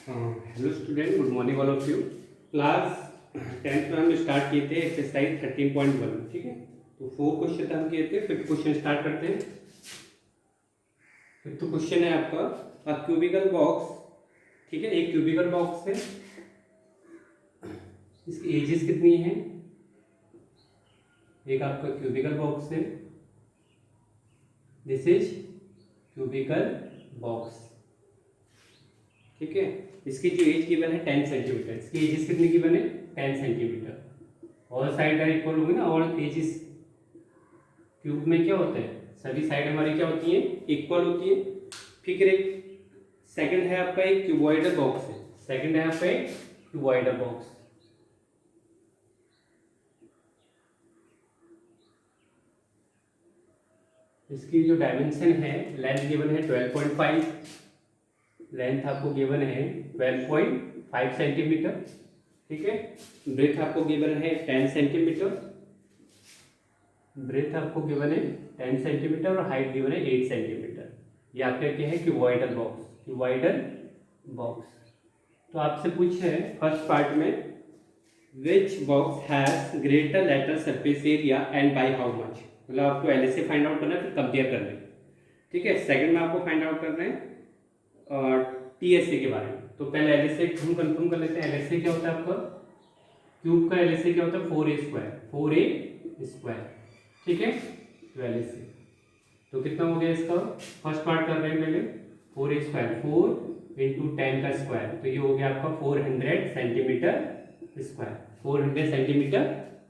Hello student, good morning all of you. Class 10th में हम start किए थे एक्सरसाइज 13.1। ठीक है, तो 4 क्वेश्चन हम किए थे। 5th क्वेश्चन स्टार्ट करते हैं। 5th क्वेश्चन है आपका अ क्यूबिकल बॉक्स। ठीक है, एक क्यूबिकल बॉक्स है, इसकी एजेस कितनी है। एक आपका क्यूबिकल बॉक्स है, दिस इज क्यूबिकल बॉक्स। ठीक है, इसकी जो एज गिवन है 10 सेंटीमीटर। इसकी एजेस कितनी गिवन है 10 centimetre. All side are equal होगी ना, ऑल एजेस क्यूब में क्या होता है, सभी साइड हमारी क्या होती है, इक्वल होती है। फिर एक सेकंड है आपका एक क्यूबॉइडल बॉक्स है। सेकंड है आपका एक क्यूबॉइडल बॉक्स। इसकी जो डायमेंशन है, लेंथ गिवन है 12.5। लेंथ आपको गिवन है 12.5 सेंटीमीटर। ठीक है, ब्रेथ आपको गिवन है 10 सेंटीमीटर। ब्रेथ आपको गिवन है 10 सेंटीमीटर और हाइट गिवन है 8 सेंटीमीटर। ये आपका क्या है, क्यूबॉइडल बॉक्स। Cuboidal box. तो आपसे पूछे है फर्स्ट पार्ट में, which box has greater lateral surface area and by how much. मतलब आपको एलएसए फाइंड आउट करना है, फिर कंपेयर करना है। ठीक है, सेकंड में आपको फाइंड आउट करना है टीएसए के बारे में। तो पहले एलएसए हम कंफर्म कर लेते हैं। एलएसए क्या होता है आपका, क्यूब का एलएसए क्या होता है, 4a स्क्वायर। 4a square. ठीक है, तो एलएसए तो कितना हो गया इसका, फर्स्ट पार्ट कर रहे हैं पहले। 4a स्क्वायर, 4 इंटू 10 का स्क्वायर, तो ये हो गया आपका 400 सेंटीमीटर स्क्वायर। 400 centimetre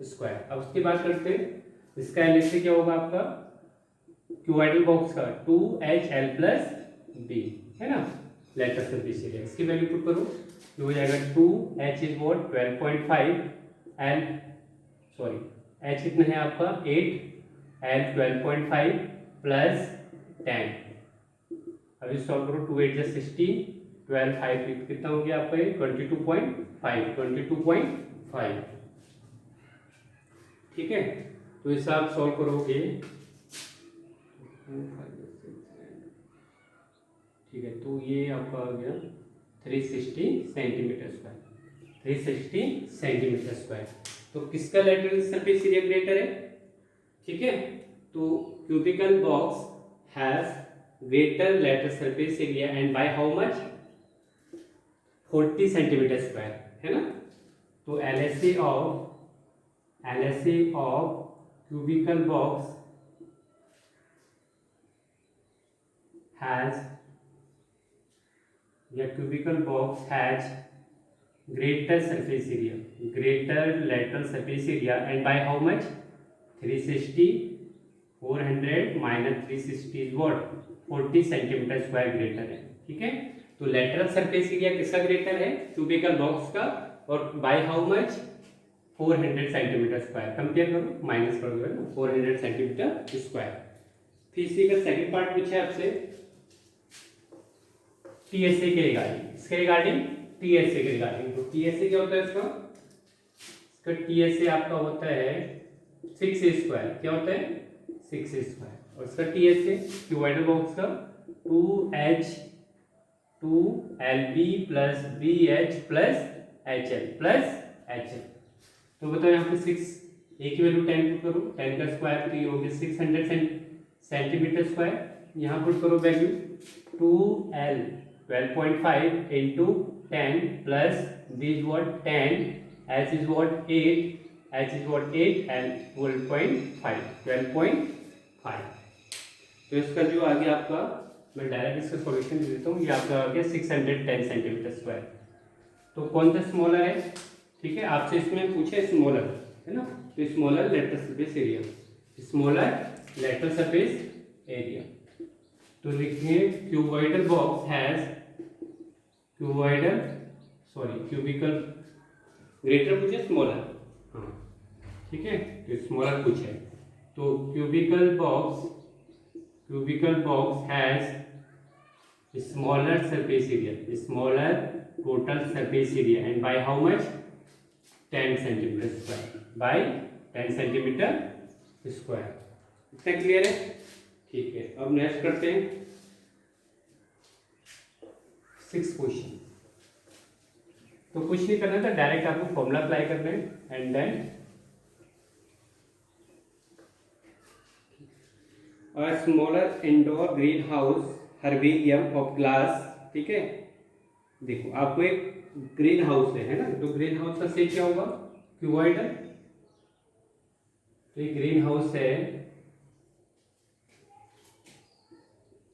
square. अब उसकी बात करते हैं, इसका एलएसए क्या होगा आपका क्यूबॉइडल बॉक्स का, 2HL प्लस बी, है ना, लेटर सरफेस एरिया। इसकी वैल्यू पुट करो, ये हो जाएगा 2H is what 12.5, L sorry H कितना है आपका 8, L 12.5 प्लस 10। अभी सॉल्व करो, 2 8 16, 12 5 कितना हो गया आपका, 22.5। 22.5। ठीक है, तो इसे आप सॉल्व करोगे। ठीक है, तो ये आपका आ गया 360 सेंटीमीटर स्क्वायर। 360 centimetre square. तो किसका लेटरल सरफेस एरिया ग्रेटर है। ठीक है, तो cubical box has greater lateral surface area and by how much, 40 centimetre square, है ना। तो LSA of cubicle box has या cubical box has greater surface area, greater lateral surface area, and by how much, 360, 400 minus 360 is what, 40 centimetre square greater है। ठीक है, तो lateral surface area किसका greater है, क्यूबिकल बॉक्स का, और bye how much 400 centimetre square. Compare करो, minus कर दो ना, 400 सेंटीमीटर स्क्वायर। फिर इसी का सेकंड पार्ट पूछा है आपसे टीएसए के रिगार्डिंग। इसके रिगार्डिंग टीएसए के रिगार्डिंग, तो टीएसए क्या होता है इसका टीएसए आपका होता है 6a स्क्वायर। क्या होता है 6a स्क्वायर। और इसका टीएसए क्यूबॉइडल बॉक्स का 2LB plus BH plus HL plus HL। तो बताओ यहाँ पे 6 a की वैल्यू 10 पुट करो, 10 का स्क्वायर, तो ये हो गया 600 सेंटीमीटर स्क्वायर। यहाँ पुट करो value 2L 12.5 into 10 plus b is what 10, h is what 8, h is what 8 and 12.5 12.5। तो इसका जो आ गया आपका, मैं डायरेक्ट इसका सॉल्यूशन दे देता हूँ। ये आपका आ गया 610 सेंटीमीटर स्क्वायर। तो कौन सा स्मॉलर है, ठीक है, आपसे इसमें पूछे स्मॉलर, है ना, तो smaller lateral surface area, smaller lateral surface area. तो लिखिए cuboidal box has cubical greater पूछे स्मॉलर, हाँ ठीक है, तो स्मॉलर पूछे। तो cubical box has smaller surface area, smaller total surface area, and by how much 10 centimetre square, by 10 centimetre square. इतना क्लियर है। ठीक है, अब नेक्स्ट करते हैं 6th क्वेश्चन। तो कुछ नहीं करना था, डायरेक्ट आपको फॉर्मूला अप्लाई करना है and then a smaller indoor greenhouse herbarium of glass. ठीक है, देखो आपको एक ग्रीन हाउस है ना, तो ग्रीन हाउस का शेप क्या होगा, क्यूबॉइडल। तो ये ग्रीन हाउस है,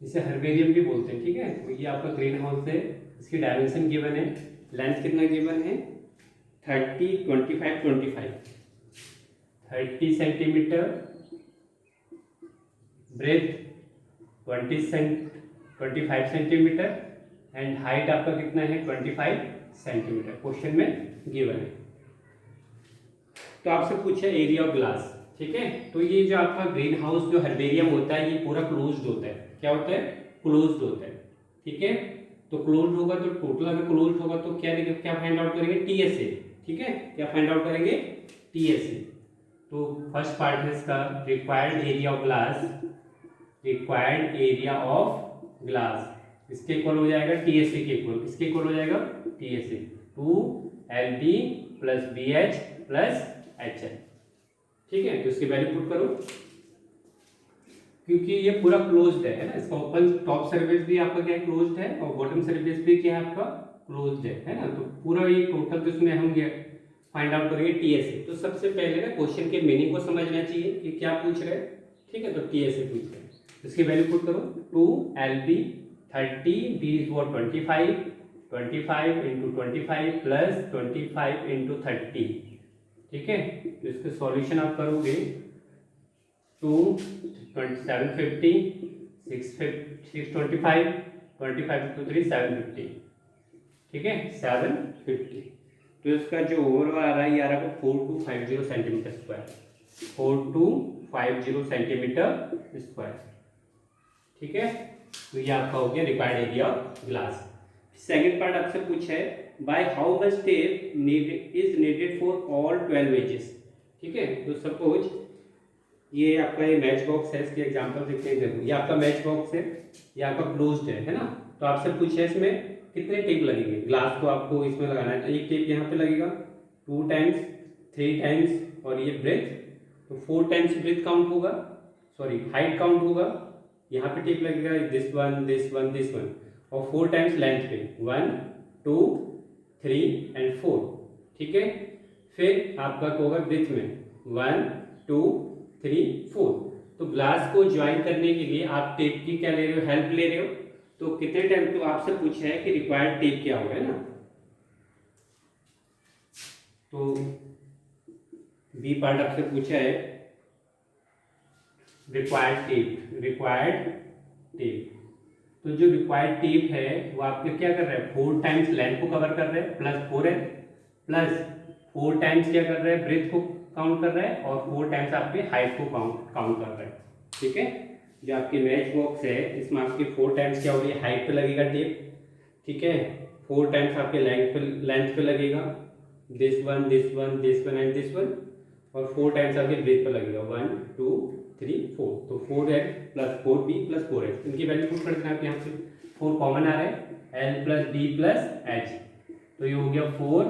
इसे हर्बेरियम भी बोलते हैं। ठीक है, तो ये आपका ग्रीन हाउस है, इसकी डायमेंशन गिवन है, लेंथ कितना गिवन है 30, 25, 25, 30 centimetre, breadth 25 centimetre and height आपका कितना है 25 सेंटीमीटर, क्वेश्चन में गिवन है। तो आपसे पूछा एरिया ऑफ ग्लास। ठीक है, तो ये जो आपका ग्रीन हाउस जो हर्बेरियम होता है, ये पूरा क्लोज्ड होता है। क्या होता है, क्लोज्ड होता है। ठीक है, तो क्लोज्ड होगा तो टोटल अगर क्लोज्ड होगा तो क्या फाइंड आउट करेंगे, टीएसए। ठीक है, क्या फाइंड आउट करेंगे, टीएसए। तो फर्स्ट पार्ट है इसका required area of glass, required area of glass इसके इक्वल हो जाएगा टीएसए के इक्वल, किसके इक्वल हो जाएगा, TSA 2LB plus BH plus HL। ठीक है, तो इसकी वैल्यू पुट करो, क्योंकि ये पूरा क्लोज्ड है ना, इसका ओपन टॉप सरफेस भी आपका क्या है, क्लोज्ड है, और बॉटम सरफेस भी क्या है आपका, क्लोज्ड है ना। तो पूरा ये टोटल तो इसमें हम फाइंड आउट करेंगे टीएसए। तो सबसे पहले ना क्वेश्चन के मीनिंग को समझना चाहिए कि क्या पूछ रहे हैं। ठीक है, तो टीएसए पूछ रहे हैं, इसकी वैल्यू पुट करो 2LB 30, B is what 25, 25 into 25 plus 25 into 30। ठीक है, तो इसके सॉल्यूशन आप करोगे 2 750 625 25 इंटू 3 750। ठीक है, 750। तो इसका जो ओवरऑल आ रहा है ये आ रहा है 4250 सेंटीमीटर स्क्वायर, 4250 सेंटीमीटर स्क्वायर। ठीक है, तो ये आपका हो गया required area of glass. Second part आपसे पूछा है by how much tape is needed for all 12 edges. ठीक है, तो सपोज ये आपका ये मैच बॉक्स है, इसके एग्जांपल देखते हैं। देखो ये आपका मैच बॉक्स है, ये आपका क्लोज्ड है ना। तो आपसे पूछा है इसमें कितने टेप लगेंगे, ग्लास को आपको इसमें लगाना है। तो एक टेप यहाँ पे लगेगा, 2 टाइम्स, 3 टाइम्स, और ये ब्रेथ, तो 4 टाइम्स ब्रेथ काउंट होगा, सॉरी हाइट काउंट होगा। यहाँ पे टेप लगेगा this one this one this one, और 4 टाइम्स लेंथ पे 1 2 3 एंड 4। ठीक है, फिर आपका होगा ब्रेथ में 1 2 3 4। तो ग्लास को ज्वाइन करने के लिए आप टेप की क्या ले रहे हो, हेल्प ले रहे हो। तो कितने टाइम, तो आपसे पूछा है कि रिक्वायर्ड टेप क्या होगा, है ना। तो बी पार्ट आपसे पूछा है रिक्वायर्ड टेप। तो जो रिक्वायर्ड टेप है वो आपके क्या कर रहा है, 4 टाइम्स लेंथ को कवर कर रहा है, प्लस 4 है, प्लस 4 टाइम्स क्या कर रहा है, ब्रेथ को काउंट कर रहा है, और 4 टाइम्स आपके हाइट को काउंट कर रहा है। ठीक है, जो आपकी मैच बॉक्स है इसमें आपकी 4 टाइम्स क्या होगी, हाइट पे लगेगा टेप। ठीक है, 4 टाइम्स आपके लेंथ पे लगेगा, this one this one this one and this one, और 4 टाइम्स आपके ब्रेथ पे लगेगा 1 2 3 4। तो 4L plus 4B plus 4H, इनकी वैल्यू पुट कर देना आप यहाँ से। 4 कॉमन आ रहा है, L plus D plus H, तो ये हो गया 4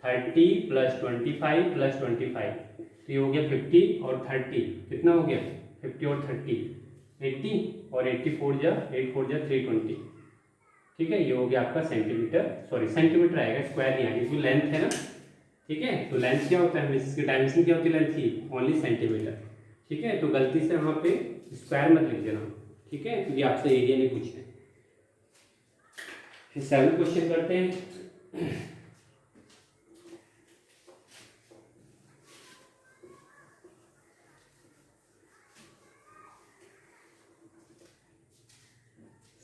30 प्लस 25 प्लस 25, तो ये हो गया 50 और 30, कितना हो गया 50 और 30 80, और 84 जा 320। ठीक है, ये हो गया आपका सेंटीमीटर, सॉरी सेंटीमीटर आएगा, स्क्वायर नहीं आएगा क्योंकि लेंथ है ना। ठीक है, तो लेंथ क्या होता है, इसकी डायमेंशन क्या होती है लेंथ की, ओनली सेंटीमीटर। ठीक है, तो गलती से वहाँ पे स्क्वायर मत लिख देना। ठीक है, क्योंकि आपसे एरिया नहीं पूछना है। फिर 7 क्वेश्चन करते हैं।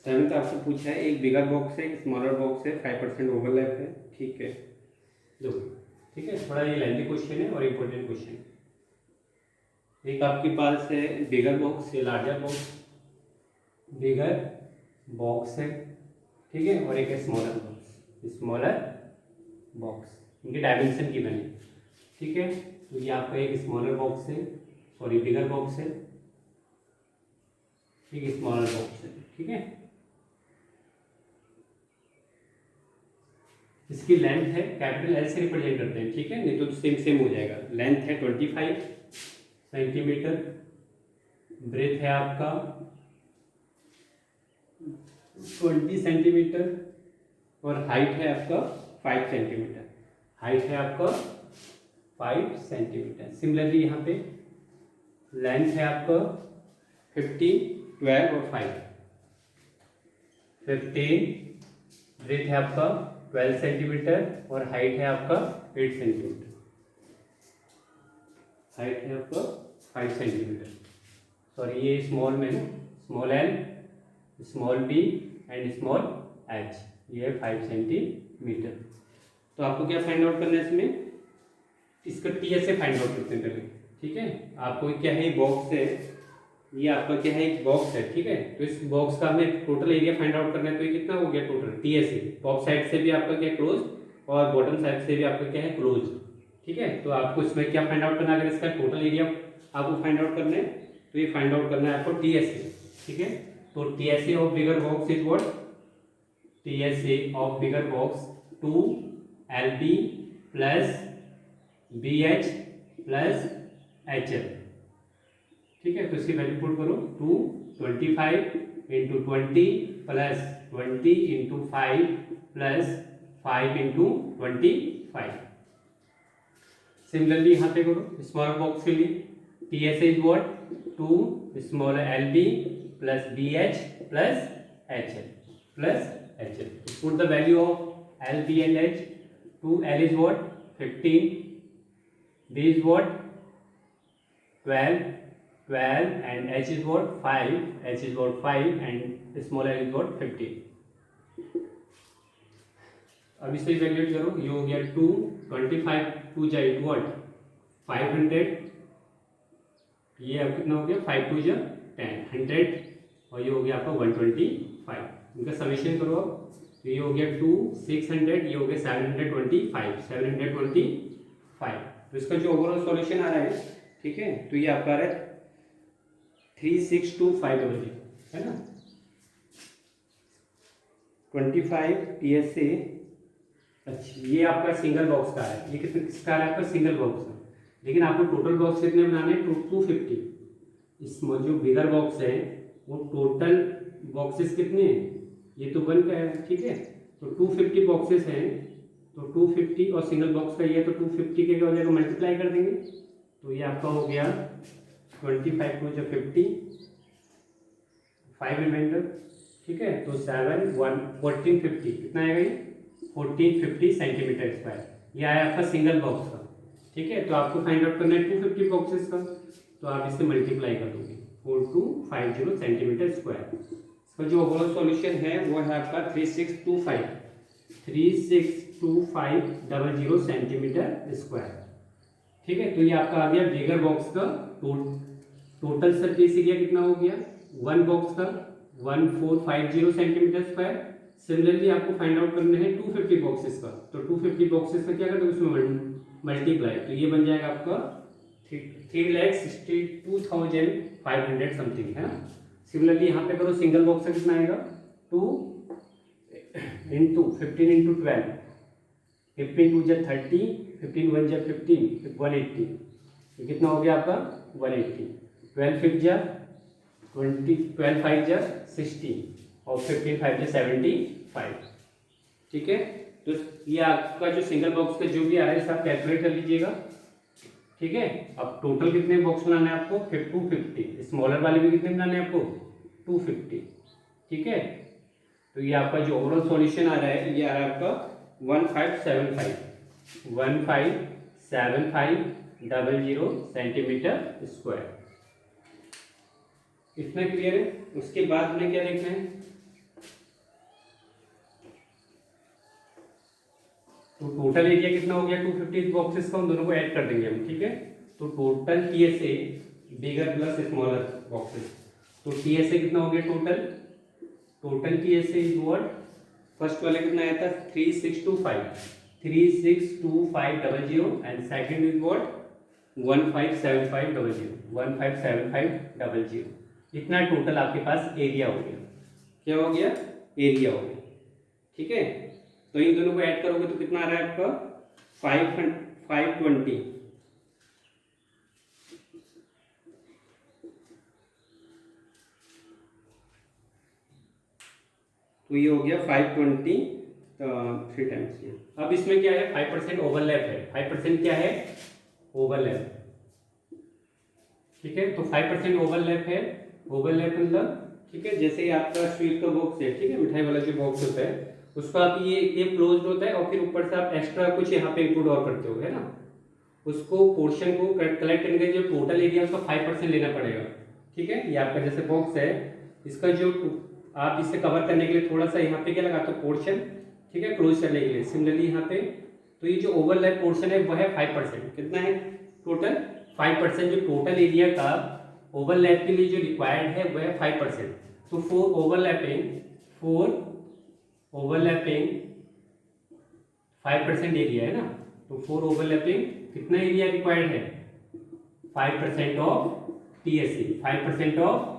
सेवंथ आपसे पूछा है एक बिगर बॉक्स है, एक स्मॉलर बॉक्स है, 5% ओवरलैप है। ठीक है, दो। ठीक है, थोड़ा ये लेंथी क्वेश्चन है और इम्पोर्टेंट क्वेश्चन है। एक आपके पास है बिगर बॉक्स है, लार्जर बॉक्स, बिगर बॉक्स है। ठीक है, और एक है स्मॉलर बॉक्स, इनके डायमेंशन की बने। ठीक है, तो ये आपका एक स्मॉलर बॉक्स है, सॉरी बिगर बॉक्स है, एक स्मॉलर बॉक्स है। ठीक है, इसकी लेंथ है कैपिटल एल से रिप्रेजेंट करते हैं, ठीक है, नहीं तो सेम सेम हो जाएगा। लेंथ है 25 सेंटीमीटर, ब्रेथ है आपका 20 सेंटीमीटर और हाइट है आपका 5 सेंटीमीटर। हाइट है आपका 5 सेंटीमीटर। सिमिलरली यहाँ पे लेंथ है आपका 15, 12 और 5, 15, ब्रेथ है आपका 12 सेंटीमीटर और हाइट है आपका 8 सेंटीमीटर। हाइट है आपका 5 सेंटीमीटर। सॉरी ये स्मॉल में ना, small L, small B and small H, ये है 5 सेंटीमीटर। तो आपको क्या फाइंड आउट करना है इसमें, इसका टीएस से फाइंड आउट करते हैं पहले, ठीक है। आपको क्या है, बॉक्स है, ये आपका क्या है, एक बॉक्स है, ठीक है। तो इस बॉक्स का हमें टोटल एरिया फाइंड आउट करना है, तो ये कितना हो गया टोटल टीएस से, टॉप साइड से भी आपका क्या क्लोज और बॉटम साइड से भी आपका क्या है क्लोज, ठीक है। तो आपको इसमें क्या फाइंड आउट करना है, अगर इसका टोटल एरिया आपको फाइंड आउट करना है तो ये फाइंड आउट करना है आपको टीएस से, ठीक है। तो TSA of bigger box is what, TSA of bigger box 2LB plus BH plus HL, ठीक है। तो इसकी वैल्यू पुट करो, 225 into 20 plus 20 into 5 plus 5 into 25। Similarly यहाँ पे करो स्मॉल बॉक्स के लिए, TS is what 2 small LB plus BH plus HL। Put the value of LB and H, 2L is what 15, B is what 12 and H is what 5 and small l is what 15। अब इसे evaluate करो, ये हो गया 225 2 जा 8 what 500, ये अब कितना हो गया 5 2 जा 10 100 और ये हो गया आपका 125। इनका समेशन करो अब, तो ये हो गया 2 600, ये हो गया 725। तो इसका जो ओवरऑल सॉल्यूशन आ रहा है, ठीक है, तो ये आपका आ रहा है 3625 है ना। 25 टीएसए, अच्छा ये आपका सिंगल बॉक्स का है, ये किसका है आपका सिंगल बॉक्स का, लेकिन आपको टोटल बॉक्स कितने बनाने हैं 250। इसमें जो बिगर बॉक्स है वो टोटल बॉक्सेस कितने हैं, ये तो 1 का है, ठीक है। तो 250 बॉक्सेस हैं, तो 250 और सिंगल बॉक्स का ये, तो 250 के क्या हो जाएगा मल्टीप्लाई कर देंगे, तो ये आपका हो गया 25 2 जब 50 5 रिमाइंडर, ठीक है। तो 7 1 1450 कितना आएगा ये 1450 सेंटीमीटर स्क्वायर, ये आया आपका सिंगल बॉक्स का, ठीक है। तो आपको फाइंड आउट करना है 250 बॉक्सेस का, तो आप इससे मल्टीप्लाई कर दोगे 4250 सेंटीमीटर स्क्वायर। इसका जो ओवरऑल सॉल्यूशन है वो है आपका 3625 सेंटीमीटर स्क्वायर, ठीक है। तो ये आपका आ गया बिगर बॉक्स का टोटल सरफेस एरिया कितना हो गया, वन बॉक्स का 1450 सेंटीमीटर स्क्वायर। सिमिलरली आपको फाइंड आउट करना है 250 बॉक्सेस का, तो 250 बॉक्सेस का क्या करते हैं उसमें मल्टीप्लाई, तो ये बन जाएगा आपका 3,62,500 समथिंग है ना। सिमिलरली यहाँ पे करो सिंगल बॉक्स का कितना आएगा 2 इंटू 15 इंटू 12, 15 2 जा 30, 15 1 जा 15, 180, ये कितना हो गया आपका 180, 12 5 जा 20, 12 5 जा 60 और 15 5 जा 75, ठीक है। तो ये आपका जो सिंगल बॉक्स का जो भी आ रहा है सब कैलकुलेट कर लीजिएगा, ठीक है। अब टोटल कितने बॉक्स बनाने हैं आपको 250, स्मॉलर वाले भी कितने बनाने हैं आपको 250, ठीक है। तो ये आपका जो ओवरऑल सॉल्यूशन आ रहा है ये आ रहा है आपका 1575 सेंटीमीटर स्क्वायर। इतना क्लियर है। उसके बाद हमें क्या देखना है, तो टोटल एरिया कितना हो गया 250 बॉक्सेस का, उन दोनों को ऐड कर देंगे हम, ठीक है। तो टोटल टीएसए बिगर प्लस स्मॉलर बॉक्सेस, तो टीएसए कितना हो गया total TSA is what, first वाले कितना आया था 3625 एंड सेकंड इज व्हाट 1575 इतना टोटल आपके पास एरिया हो गया, क्या हो गया एरिया हो गया, ठीक है। तो इन दोनों को ऐड करोगे तो कितना आ रहा है आपका 520। तो ये हो गया 520 3 टाइम्स ये। अब इसमें क्या है 5% ओवरलैप है। 5% क्या है ओवरलैप, ठीक है। तो 5% ओवरलैप है। ओवरलैप मतलब ठीक है, जैसे ही आपका स्वीट का बॉक्स है, ठीक है, मिठाई वाला जो बॉक्स होता है उसको आप ये क्लोज होता है और फिर ऊपर से आप एक्स्ट्रा कुछ यहाँ पे इंक्लूड और करते हो, है ना। उसको पोर्शन को कलेक्ट करने का जो टोटल एरिया उसका 5% लेना पड़ेगा, ठीक है। ये आपका जैसे बॉक्स है, इसका जो आप इसे कवर करने के लिए थोड़ा सा यहाँ पे क्या लगाते हो पोर्शन, ठीक है, क्लोज करने के लिए। सिमिलरली यहाँ पे तो ये जो ओवरलैप पोर्शन है वह है 5%। कितना है टोटल 5%। जो टोटल एरिया का ओवरलैप के लिए जो रिक्वायर्ड है वह है 5%। तो फॉर ओवरलैपिंग 5% एरिया है ना। तो फॉर ओवरलैपिंग कितना एरिया रिक्वायर्ड है 5% ऑफ टीएससी। 5% ऑफ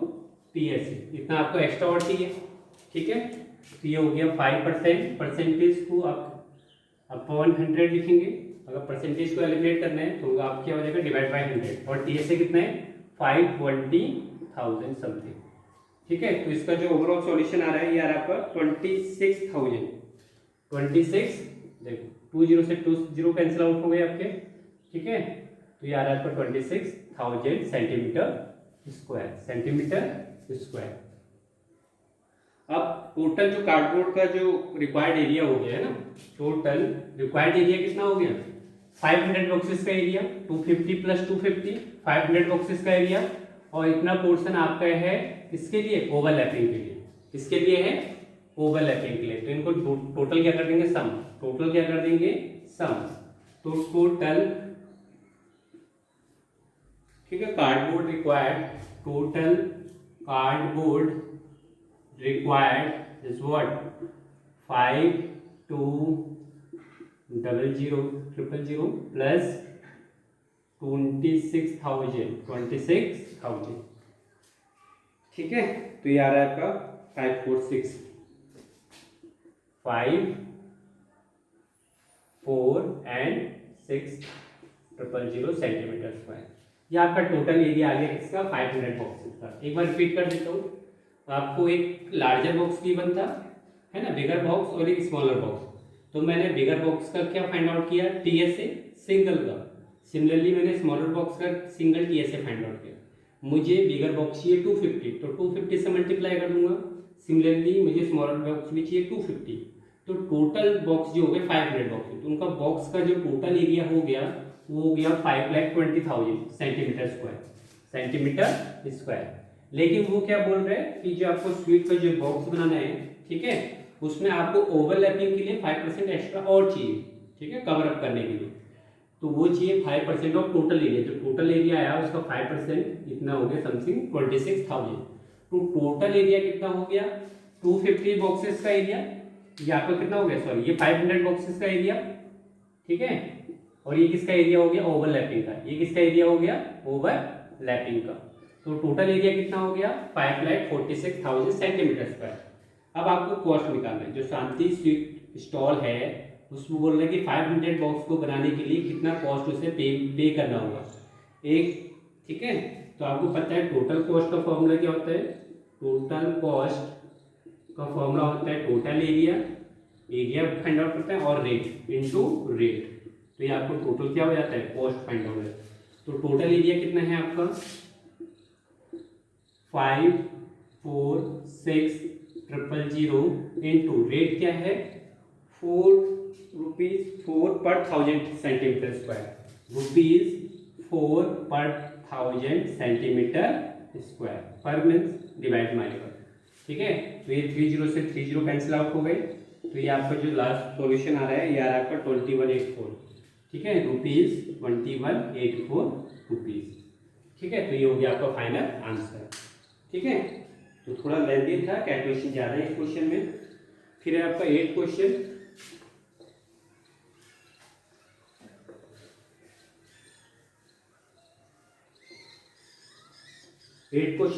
टीएससी इतना आपको एक्स्ट्रा और चाहिए, ठीक है। तो ये हो गया 5%। परसेंटेज को आप अपॉन 100 लिखेंगे। अगर परसेंटेज को एलिमिनेट करना है तो आप क्या हो जाएगा डिवाइड बाय 100। और टीएससी कितना है 520,000 समथिंग, ठीक है। तो इसका जो ओवरऑल सॉल्यूशन आ रहा है ये आ रहा है आपका 26,000। 26 देखो 20 से 20 कैंसिल आउट हो गए आपके, ठीक है। तो ये आ रहा है आपका 26,000 सेंटीमीटर स्क्वायर। अब टोटल जो कार्डबोर्ड का जो रिक्वायर्ड एरिया हो गया है ना, टोटल रिक्वायर्ड एरिया कितना हो गया 500 बॉक्सेस का एरिया। 250 प्लस 250 500 बॉक्सेस का एरिया। और इतना पोर्शन आपका है इसके लिए ओवरलैपिंग के लिए। इसके लिए है ओवरलैपिंग के लिए। तो इनको टोटल क्या कर देंगे सम। टोटल क्या कर देंगे सम। तो टोटल ठीक है cardboard required, total cardboard required is what 520000 plus 26,000 ठीक है। तो ये आ रहा है आपका 546 5 4 and 6,000 सेंटीमीटर स्क्वायर। ये आपका टोटल एरिया आ गया किसका 500 बॉक्सेस का। एक बार रिपीट कर देता हूँ। आपको एक लार्जर बॉक्स गिवन था, है ना, बिगर बॉक्स और एक स्मॉलर बॉक्स। तो मैंने बिगर बॉक्स का क्या फाइंड आउट किया टीएसए सिंगल का। सिमिलरली मैंने स्मॉलर बॉक्स का सिंगल टीएसए फाइंड आउट किया। मुझे बिगर बॉक्स चाहिए 250 तो 250 से मल्टीप्लाई कर दूंगा। सिमिलरली मुझे स्मॉलर बॉक्स भी चाहिए 250। तो टोटल बॉक्स जो हो गए 500 बॉक्स, तो उनका बॉक्स का जो टोटल एरिया हो गया वो हो गया 5,20,000 सेंटीमीटर स्क्वायर। लेकिन वो क्या बोल रहे हैं कि जो आपको स्वीट का जो बॉक्स बनाना है, ठीक है, उसमें आपको ओवरलैपिंग के लिए 5% एक्स्ट्रा और चाहिए, ठीक है, कवर अप करने के लिए। तो वो चाहिए 5% ऑफ टोटल एरिया। जो टोटल एरिया आया उसका 5% इतना हो गया समथिंग 26,000। तो टोटल एरिया कितना हो गया 250 बॉक्सेस का एरिया। ये आपका कितना हो गया सॉरी ये 500 बॉक्सेस का एरिया, ठीक है। और ये किसका एरिया हो गया ओवरलैपिंग का। ये किसका एरिया हो गया ओवरलैपिंग का। तो टोटल एरिया कितना हो गया 5,46,000 सेंटीमीटर स्क्वायर। अब आपको कॉस्ट निकालना है। जो शांति स्वीट स्टॉल है उसमें बोल रहे हैं कि 500 बॉक्स को बनाने के लिए कितना कॉस्ट उसे पे करना होगा एक, ठीक है। तो आपको पता है टोटल कॉस्ट का फॉर्मूला क्या होता है। टोटल कॉस्ट का फॉर्मूला होता है टोटल एरिया फाइंड आउट करते हैं और रेट इनटू रेट। तो ये आपको टोटल क्या हो जाता है कॉस्ट फाइंड आउट है। तो टोटल एरिया कितना है आपका 546,000 इंटू रेट क्या है 4 रुपीज 4 पर 1000 सेंटीमीटर स्क्वायर। रुपीज 4 पर 1000 सेंटीमीटर स्क्वायर पर मीन्स डिवाइड बाय पर, ठीक है। तो ये 30 से 30 कैंसिल आउट हो गए। तो ये आपका जो लास्ट सॉल्यूशन आ रहा है ये आ रहा है आपका 2184, ठीक है, ₹2184 रुपीज, ठीक है। तो ये हो गया आपका फाइनल आंसर, ठीक है। तो थोड़ा लेंथी था, कैलकुलेशन ज़्यादा है इस क्वेश्चन में। फिर है आपका 8 क्वेश्चन।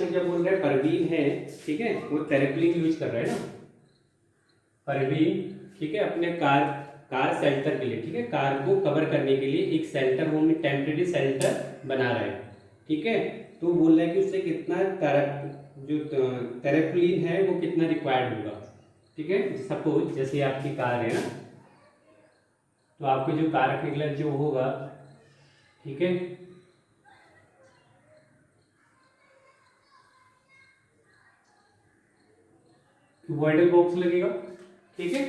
क्या बोल रहा है परवीन है, ठीक है, वो थेरेपलिन यूज कर रहा है ना परवीन, ठीक है, अपने कार शेल्टर के लिए, ठीक है, कार को कवर करने के लिए एक शेल्टर, वो टेम्परेरी शेल्टर बना रहे हैं, ठीक है। तो बोल रहे हैं कि उससे कितना टेरेफ्लिन है वो कितना रिक्वायर्ड होगा, ठीक है। सपोज जैसे आपकी कार है ना, तो आपको जो कार रखने के लिए जो होगा, ठीक है, क्यूबॉइडल बॉक्स लगेगा, ठीक है,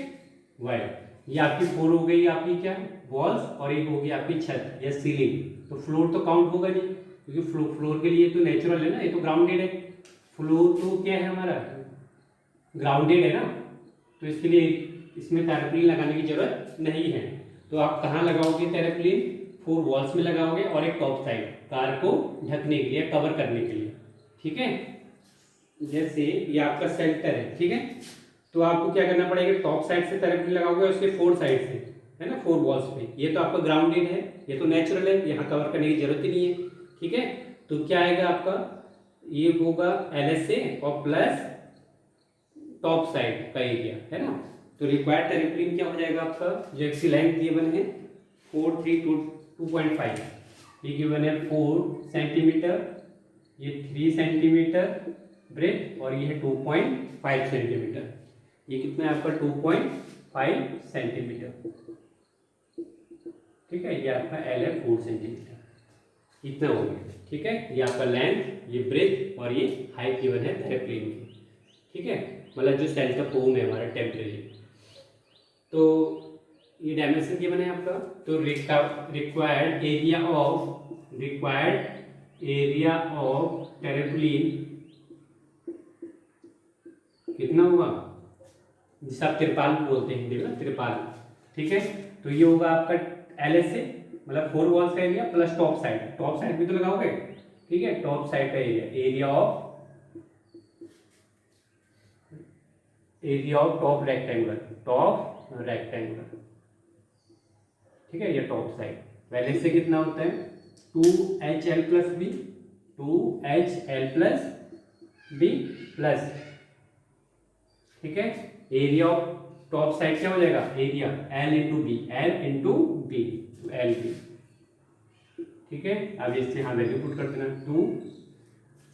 वाइड। ये आपकी 4 हो गई आपकी क्या वॉल्स, और एक होगी आपकी छत या सीलिंग। तो फ्लोर तो काउंट होगा नहीं, क्योंकि फ्लोर के लिए तो नेचुरल है ना, ये तो ग्राउंडेड है। फ्लोर तो क्या है हमारा, ग्राउंडेड है ना, तो इसके लिए इसमें टेरेफ्लिन लगाने की जरूरत नहीं है। तो आप कहाँ लगाओगे टेरेफ्लिन, 4 वॉल्स में लगाओगे और एक टॉप साइड कार को ढकने के लिए, कवर करने के लिए, ठीक है। जैसे ये आपका शेल्टर है, ठीक है, तो आपको क्या करना पड़ेगा, टॉप साइड से टेरेफ्लिन लगाओगे, उसके 4 साइड से, है ना, 4 वॉल्स पे। ये तो आपका ग्राउंडेड है, ये तो नेचुरल है, यहाँ कवर करने की जरूरत ही नहीं है, ठीक है। तो क्या आएगा आपका, ये होगा LSA और प्लस टॉप साइड का एरिया, है ना। तो रिक्वायर्ड टेरेफ्लिन क्या हो जाएगा आपका, जो एक्सी लेंथ गिवन है 432.5, ये गिवन है 4 सेंटीमीटर, ये 3 सेंटीमीटर ब्रेथ, और ये है 2.5 सेंटीमीटर। ये कितना है आपका 2.5 सेंटीमीटर, ठीक है। ये आपका L है 4 सेंटीमीटर, इतना हो गया, ठीक है। ये आपका लेंथ, ये ब्रेथ और ये हाइट गिवन है टेरेफ्लिन की, ठीक है, मतलब जो सेल का फोम है हमारा टेम्परेरी। तो ये डायमेंशन गिवन है आपका। तो रिक्वायर्ड एरिया ऑफ टेरेफ्लिन कितना होगा, जिसे आप तिरपाल बोलते हैं हिंदी में, तिरपाल, ठीक है। तो ये होगा आपका LSA, मतलब 4 वॉल्स का एरिया प्लस टॉप साइड भी तो लगाओगे, ठीक है। टॉप साइड का एरिया ऑफ टॉप रेक्टेंगुलर, ठीक है, ये टॉप साइड। पहले से कितना होता है 2HL प्लस बी प्लस, ठीक है। एरिया ऑफ टॉप साइड क्या हो जाएगा, area L into B, L B, ठीक है। अब इससे यहाँ वैल्यू पुट कर देना 2।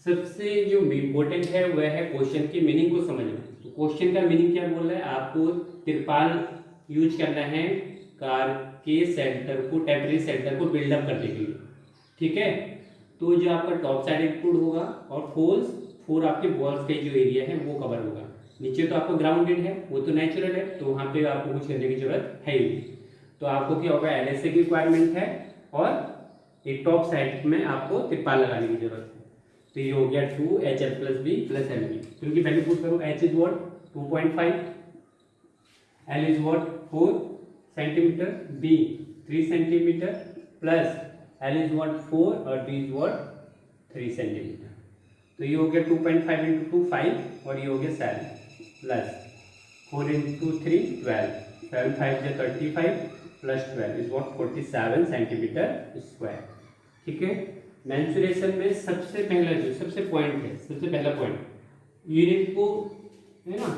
सबसे जो इम्पोर्टेंट है वह है क्वेश्चन की मीनिंग को समझना। तो क्वेश्चन का मीनिंग क्या बोल रहा है, आपको तिरपाल यूज करना है कार के सेंटर को, टेम्परेरी सेंटर को बिल्डअप करने के लिए, ठीक है। तो जो आपका टॉप साइड इंक्लूड होगा और 4 आपके वॉल्स का जो एरिया है वो कवर होगा। नीचे तो आपको ग्राउंडेड है, वो तो नेचुरल है, तो वहाँ पे आपको कुछ करने की जरूरत है ही नहीं। तो आपको क्या होगा, LSA की रिक्वायरमेंट है और एक टॉप साइड में आपको तिरपाल लगाने की जरूरत है। तो ये हो गया 2HL plus B plus LB, क्योंकि वैल्यू पुट करो, H is what 2.5, L is what 4 centimetre, B 3 centimetre plus L is what 4 और B इज वॉट 3 सेंटीमीटर। तो ये हो गया 2.5 इंटू 2 5 और ये हो गया 7 प्लस 4 इंटू 3 12, 7 5 जो 35 plus 12 is what 47 centimetre square, ठीक है। मेंसुरेशन में सबसे पहला पॉइंट यूनिट को, है ना,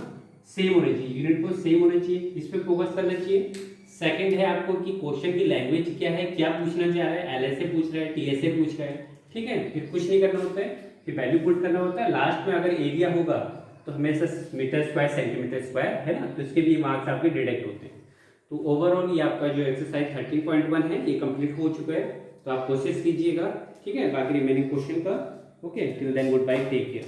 सेम होना चाहिए, यूनिट को सेम होना चाहिए, इस पर फोकस करना चाहिए। सेकंड है आपको कि क्वेश्चन की लैंग्वेज क्या है, क्या पूछना चाह रहा है, LSA पूछ रहा है, TSA पूछ रहा है, ठीक है। फिर कुछ नहीं करना होता है, फिर वैल्यू पुट करना होता है। लास्ट में अगर एरिया होगा तो हमेशा मीटर स्क्वायर सेंटीमीटर स्क्वायर, है ना, तो इसके भी मार्क्स आपके डिडक्ट होते हैं। तो ओवरऑल ये आपका जो एक्सरसाइज 13.1 है ये कंप्लीट हो चुका है। तो आप कोशिश कीजिएगा, ठीक है, बाकी रिमेनिंग क्वेश्चन का। Okay, till then goodbye, take care.